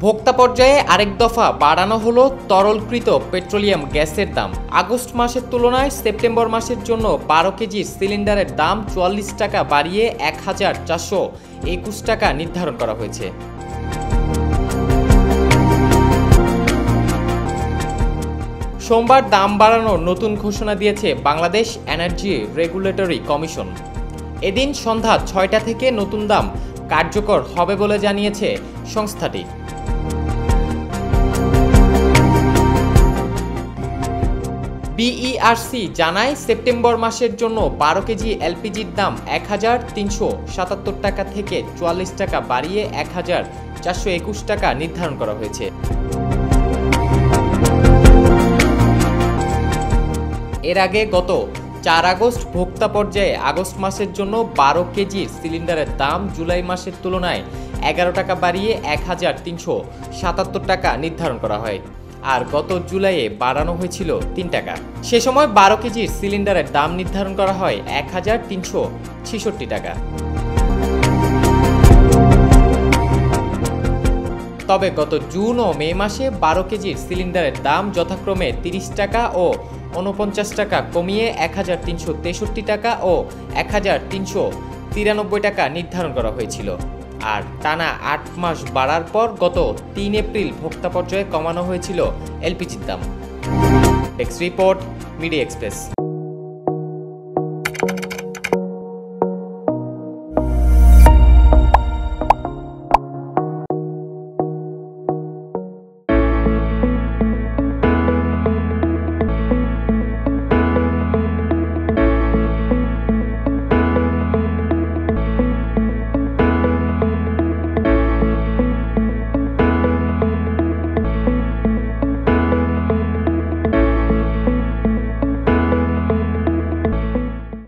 ভোক্তা পর্যায়ে আরেক দফা বাড়ানো হলো তরলকৃত পেট্রোলিয়াম গ্যাসের দাম। আগস্ট মাসের তুলনায় সেপ্টেম্বর মাসের জন্য 12 কেজির সিলিন্ডারের দাম 44 টাকা বাড়িয়ে 1421 টাকা নির্ধারণ করা হয়েছে। সোমবার দাম বাড়ানোর নতুন ঘোষণা দিয়েছে বাংলাদেশ এনার্জি রেগুলেটরি কমিশন। এদিন সন্ধ্যা 6টা থেকে নতুন দাম কার্যকর হবে বলে জানিয়েছে সংস্থাটি। বিইআরসি জানায়, সেপ্টেম্বর মাসের জন্য 12 কেজি এলপিজির দাম 1377 টাকা থেকে 44 টাকা বাড়িয়ে 1421 টাকা নির্ধারণ করা হয়েছে। এর আগে গত 4 আগস্ট ভোক্তা পর্যায়ে আগস্ট মাসের জন্য 12 কেজির সিলিন্ডারের দাম জুলাই মাসের তুলনায় 11 টাকা বাড়িয়ে 1377 টাকা নির্ধারণ করা হয়। আর গত জুলাইয়ে বাড়ানো হয়েছিল 3 টাকা। সে সময় 12 কেজির সিলিন্ডারের দাম নির্ধারণ করা হয় 1366 টাকা। তবে গত জুন ও মে মাসে 12 কেজির সিলিন্ডারের দাম যথাক্রমে 30 টাকা ও 49 টাকা কমিয়ে 1363 টাকা ও 1393 টাকা নির্ধারণ করা হয়েছিল। আর টানা 8 মাস বাড়ার পর গত 3 এপ্রিল ভোক্তা পর্যায়ে কমানো হয়েছিল এলপিজির দাম। Desk report, media express.